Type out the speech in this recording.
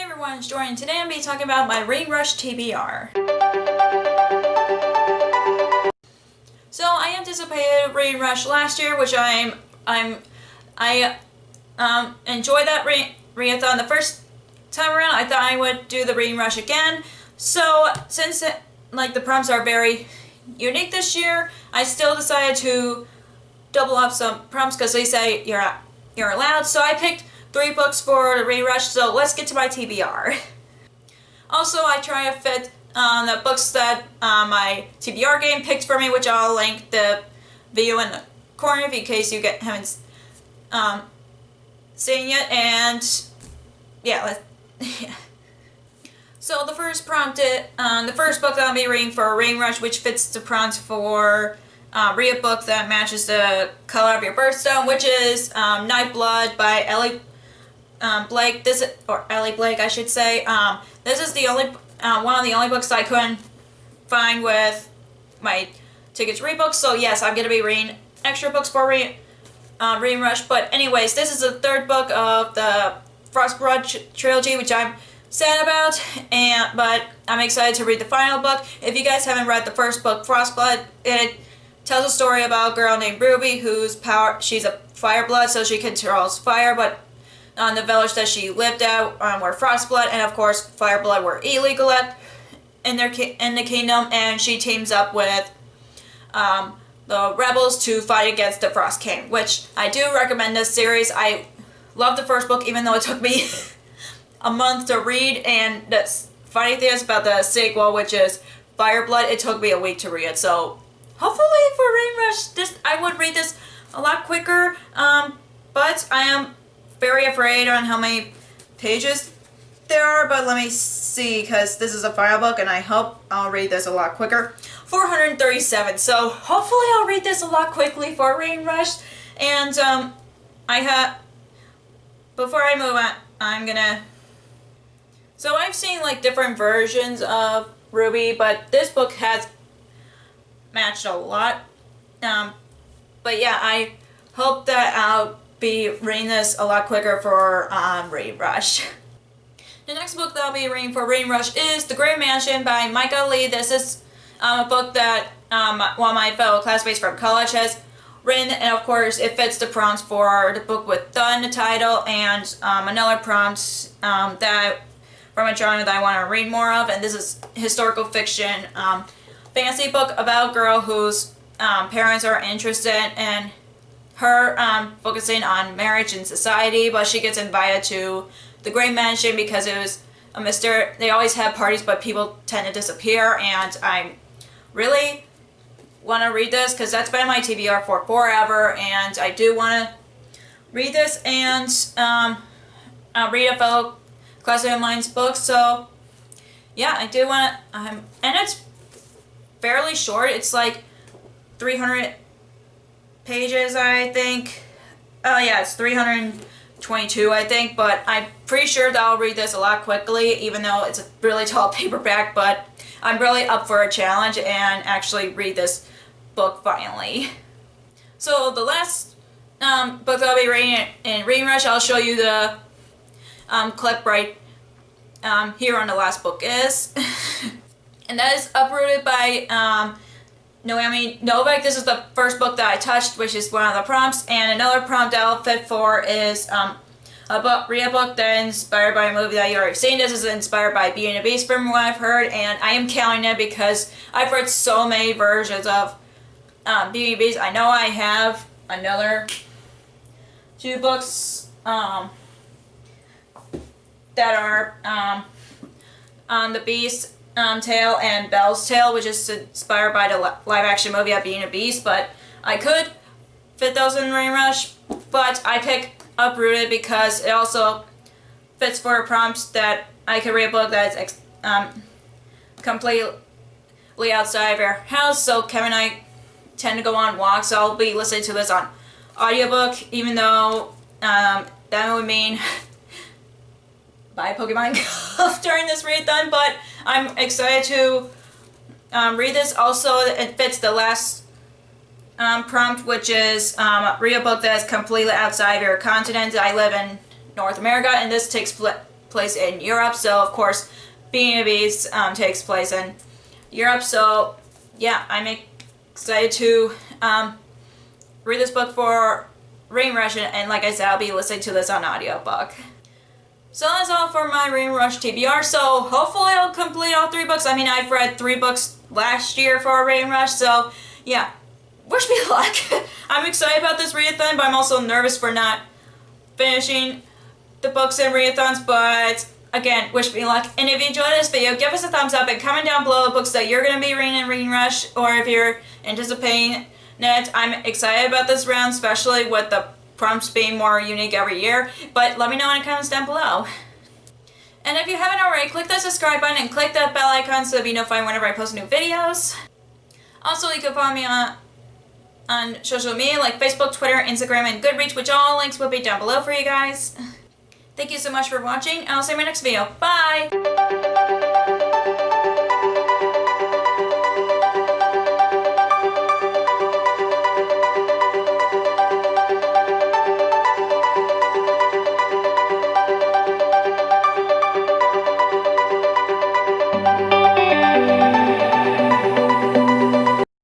Hey everyone, it's Jordan. Today I'm going to be talking about my Ring Rush TBR. So I anticipated Ring Rush last year, which I enjoyed that readathon the first time around. I thought I would do the Ring Rush again. So since the prompts are very unique this year, I still decided to double up some prompts because they say you're allowed. So I picked 3 books for the Ring Rush. So let's get to my TBR. Also, I try to fit the books that my TBR game picked for me, which I'll link the video in the corner in case you haven't seen yet. And yeah, So the first prompt, the first book that I'll be reading for Ring Rush, which fits the prompt for read a book that matches the color of your birthstone, which is Nightblood by Ellie Blake. Ellie Blake, I should say. This is the only one of the only books I couldn't find with my Ticket to Read books. So yes, I'm gonna be reading extra books for Ring Rush. But anyways, this is the 3rd book of the Frostblood trilogy, which I'm sad about, but I'm excited to read the final book. If you guys haven't read the first book, Frostblood, it tells a story about a girl named Ruby whose she's a fireblood, so she controls fire, but on the village that she lived at were Frostblood, and of course Fireblood were illegal in the kingdom, and she teams up with the rebels to fight against the Frost King, which I do recommend this series. I love the first book, even though it took me a month to read, and the funny thing is about the sequel, which is Fireblood, it took me a week to read it, so hopefully for Ring Rush, I would read this a lot quicker, but I am very afraid on how many pages there are, but let me see, because this is a final book, and I hope I'll read this a lot quicker. 437, so hopefully I'll read this a lot quickly for Ring Rush, and before I move on, I'm gonna, so I've seen different versions of Ruby, but this book has matched a lot, but yeah, I hope that I'll be reading this a lot quicker for Ring Rush. The next book that I'll be reading for Ring Rush is The Great Mansion by Micah Lee. This is a book that one of my fellow classmates from college has written, and of course it fits the prompts for the book with "the" in the title, and another prompt from a genre that I want to read more of, and this is historical fiction fantasy book about a girl whose parents are interested in her focusing on marriage and society, but she gets invited to the Great Mansion because it was a mystery. They always have parties, but people tend to disappear, and I really want to read this because that's been my TBR for forever, and I do want to read this and read a fellow classmate of mine's book. So yeah, I do want to, and it's fairly short. It's 300 pages, I think. Oh yeah, it's 322, I think, but I'm pretty sure that I'll read this a lot quickly, even though it's a really tall paperback, but I'm really up for a challenge and actually read this book finally. So the last book that I'll be reading in Ring Rush, I'll show you the clip right here on the last book is. And that is Uprooted by Noemi Novak. This is the first book that I touched, which is one of the prompts, and another prompt that I'll fit for is read a book that is inspired by a movie that you already seen. This is inspired by Beauty and the Beast from what I've heard, and I am counting it because I've read so many versions of Beauty and the Beast. I know I have another 2 books that are on the Beast Tale and Belle's Tale, which is inspired by the live-action movie of Beauty and the Beast, but I could fit those in Ring Rush, but I pick Uprooted because it also fits for prompts that I could read a book that is completely outside of your house. So Kevin and I tend to go on walks, so I'll be listening to this on audiobook, even though that would mean buy Pokemon Go during this readathon, but I'm excited to read this. Also, it fits the last prompt, which is read a book that is completely outside of your continent. I live in North America, and this takes place in Europe. So of course, Beauty and the Beast takes place in Europe. So yeah, I'm excited to read this book for Reading Rush, and like I said, I'll be listening to this on audiobook. So that's all for my Reading Rush TBR. So hopefully I'll complete all 3 books. I mean, I've read 3 books last year for Reading Rush, so yeah, wish me luck. I'm excited about this readathon, but I'm also nervous for not finishing the books in readathons, but again, wish me luck. And if you enjoyed this video, give us a thumbs up and comment down below the books that you're going to be reading in Reading Rush, or if you're anticipating it. I'm excited about this round, especially with the prompts being more unique every year, but let me know in the comments down below. And if you haven't already, click that subscribe button and click that bell icon so you'll be notified whenever I post new videos. Also, you can follow me on social media like Facebook, Twitter, Instagram, and Goodreads, which all links will be down below for you guys. Thank you so much for watching, and I'll see you in my next video. Bye!